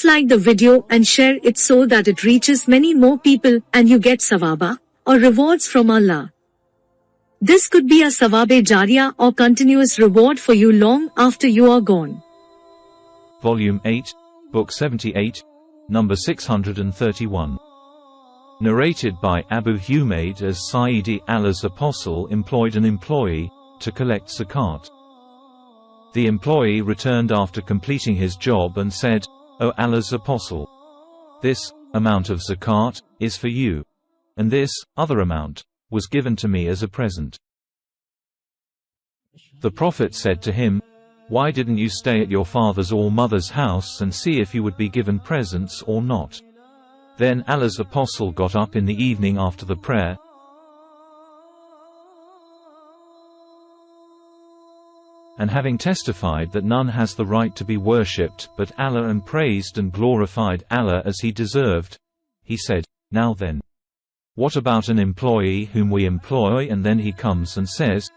Please like the video and share it so that it reaches many more people and you get sawaba, or rewards from Allah. This could be a sawabe jariyah or continuous reward for you long after you are gone. Volume 8, Book 78, number 631. Narrated by Abu Humayd as Saidi, Allah's apostle employed an employee to collect zakat. The employee returned after completing his job and said, "O Allah's apostle, this amount of zakat is for you, and this other amount was given to me as a present." The Prophet said to him, "Why didn't you stay at your father's or mother's house and see if you would be given presents or not?" Then Allah's apostle got up in the evening after the prayer, and having testified that none has the right to be worshipped but Allah, and praised and glorified Allah as he deserved, he said, "Now then, what about an employee whom we employ and then he comes and says,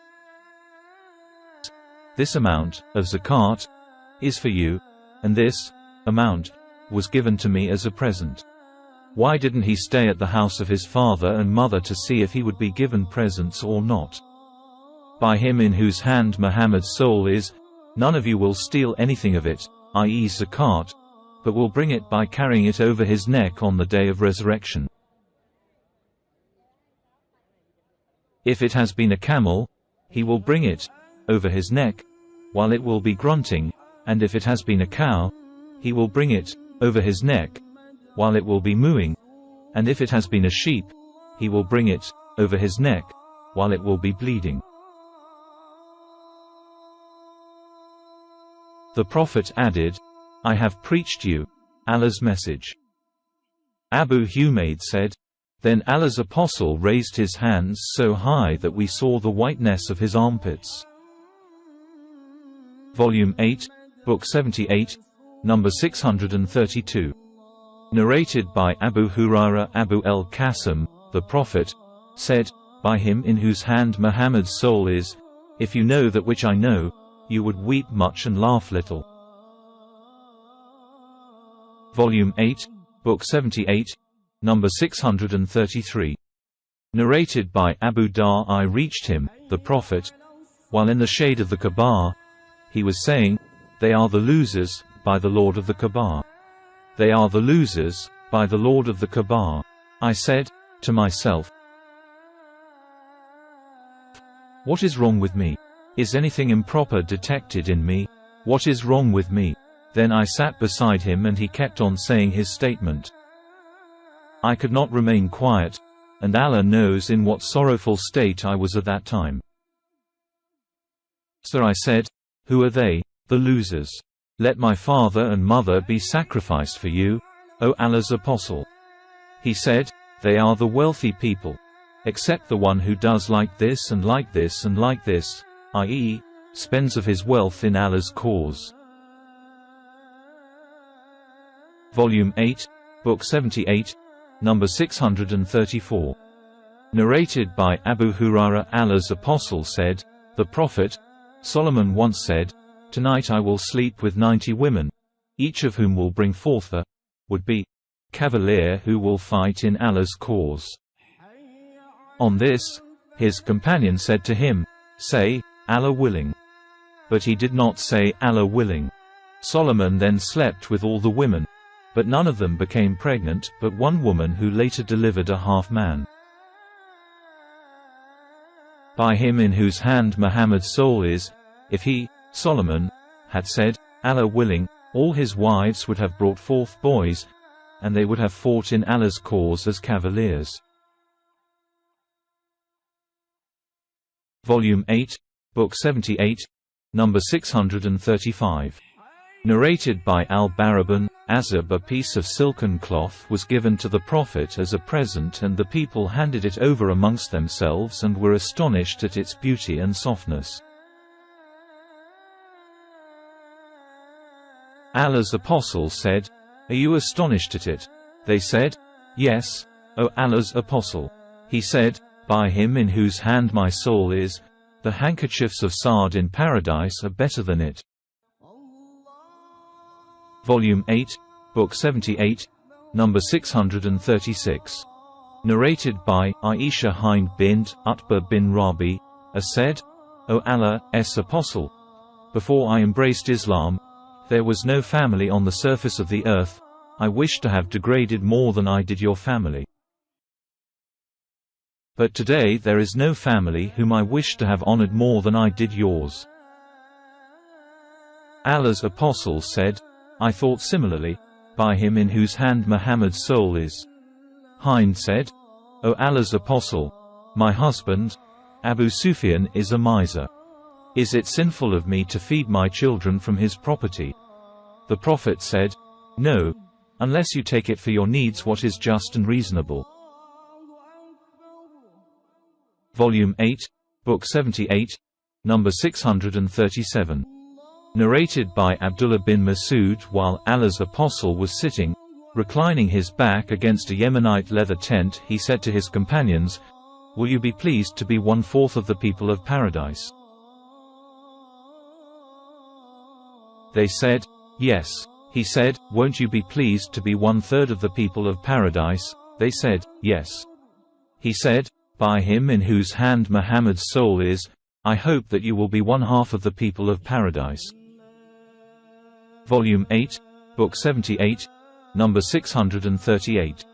'This amount of zakat is for you, and this amount was given to me as a present'? Why didn't he stay at the house of his father and mother to see if he would be given presents or not? By him in whose hand Muhammad's soul is, none of you will steal anything of it, i.e. zakat, but will bring it by carrying it over his neck on the day of resurrection. If it has been a camel, he will bring it over his neck, while it will be grunting, and if it has been a cow, he will bring it over his neck, while it will be mooing, and if it has been a sheep, he will bring it over his neck, while it will be bleeding." The Prophet added, "I have preached you Allah's message." Abu Humayd said, "Then Allah's apostle raised his hands so high that we saw the whiteness of his armpits." Volume 8, Book 78, number 632. Narrated by Abu Hurairah Abu el-Qasim, the Prophet said, "By him in whose hand Muhammad's soul is, if you know that which I know, you would weep much and laugh little." Volume 8, Book 78, number 633. Narrated by Abu Dar, I reached him, the Prophet, while in the shade of the Kaaba. He was saying, "They are the losers, by the Lord of the Kaaba. They are the losers, by the Lord of the Kaaba." I said to myself, "What is wrong with me? Is anything improper detected in me? What is wrong with me?" Then I sat beside him and he kept on saying his statement. I could not remain quiet, and Allah knows in what sorrowful state I was at that time. So I said, "Who are they, the losers? Let my father and mother be sacrificed for you, O Allah's apostle." He said, "They are the wealthy people, except the one who does like this and like this and like this, i.e., spends of his wealth in Allah's cause." Volume 8, Book 78, number 634. Narrated by Abu Hurairah, Allah's apostle said, "The Prophet Solomon once said, 'Tonight I will sleep with 90 women, each of whom will bring forth a would-be cavalier who will fight in Allah's cause.'" On this, his companion said to him, "Say, Allah willing." But he did not say Allah willing. Solomon then slept with all the women, but none of them became pregnant but one woman who later delivered a half-man. By him in whose hand Muhammad's soul is, if he, Solomon, had said, Allah willing, all his wives would have brought forth boys, and they would have fought in Allah's cause as cavaliers. Volume 8, Book 78, number 635. Narrated by Al-Baraban, Azib, a piece of silken cloth was given to the Prophet as a present, and the people handed it over amongst themselves and were astonished at its beauty and softness. Allah's apostle said, "Are you astonished at it?" They said, "Yes, O Allah's apostle." He said, "By him in whose hand my soul is, the handkerchiefs of Sa'd in paradise are better than it." Volume 8, Book 78, number 636. Narrated by Aisha Hind bint Utbah bin Rabi, said, O Allah's Apostle, before I embraced Islam, there was no family on the surface of the earth I wished to have degraded more than I did your family. But today there is no family whom I wish to have honored more than I did yours. Allah's Apostle said, I thought similarly, by him in whose hand Muhammad's soul is. Hind said, O Allah's Apostle, my husband, Abu Sufyan is a miser. Is it sinful of me to feed my children from his property? The Prophet said, No, unless you take it for your needs what is just and reasonable. Volume 8, Book 78, number 637. Narrated by Abdullah bin Masud while Allah's Apostle was sitting, reclining his back against a Yemenite leather tent, he said to his companions, Will you be pleased to be 1/4 of the people of paradise? They said, Yes. He said, Won't you be pleased to be 1/3 of the people of paradise? They said, Yes. He said, By him in whose hand Muhammad's soul is, I hope that you will be 1/2 of the people of paradise. Volume 8, Book 78, number 638.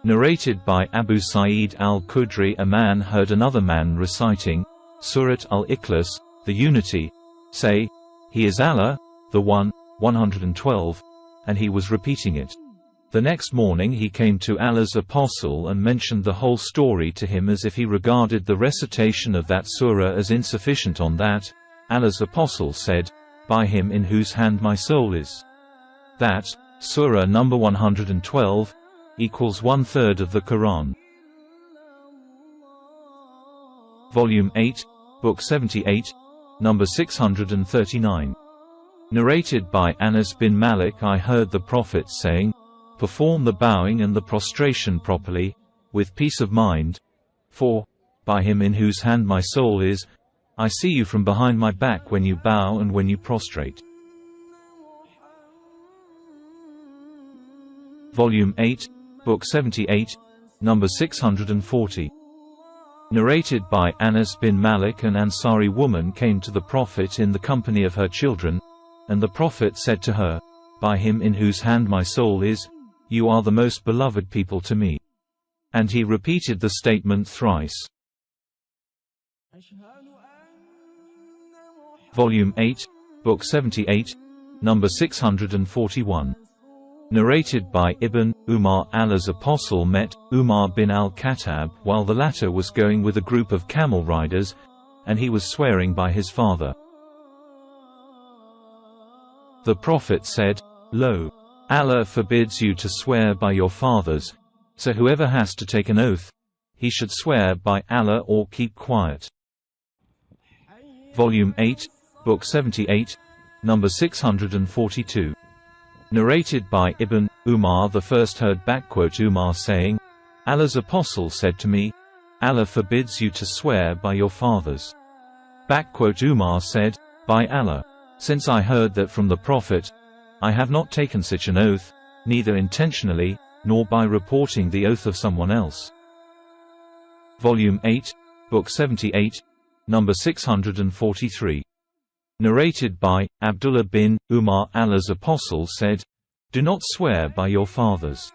Narrated by Abu Sa'id al-Khudri, a man heard another man reciting Surat al-Ikhlas, the Unity, say, He is Allah, the One, 112, and he was repeating it. The next morning he came to Allah's Apostle and mentioned the whole story to him as if he regarded the recitation of that surah as insufficient. On that, Allah's Apostle said, By him in whose hand my soul is. That, surah number 112, equals 1/3 of the Quran. Volume 8, Book 78, number 639. Narrated by Anas bin Malik, I heard the Prophet saying, Perform the bowing and the prostration properly, with peace of mind, for, by him in whose hand my soul is, I see you from behind my back when you bow and when you prostrate. Volume 8, Book 78, number 640. Narrated by Anas bin Malik, an Ansari woman came to the Prophet in the company of her children, and the Prophet said to her, By him in whose hand my soul is, you are the most beloved people to me. And he repeated the statement thrice. Volume 8, Book 78, number 641. Narrated by Ibn Umar, Allah's Apostle met Umar bin al-Khattab while the latter was going with a group of camel riders, and he was swearing by his father. The Prophet said, Lo, Allah forbids you to swear by your fathers, so whoever has to take an oath, he should swear by Allah or keep quiet. Volume 8, Book 78, number 642. Narrated by Ibn Umar, the first heard Umar saying, Allah's Apostle said to me, Allah forbids you to swear by your fathers. Umar said, By Allah, since I heard that from the Prophet, I have not taken such an oath, neither intentionally, nor by reporting the oath of someone else. Volume 8, Book 78, number 643. Narrated by Abdullah bin Umar, Allah's Apostle said, Do not swear by your fathers.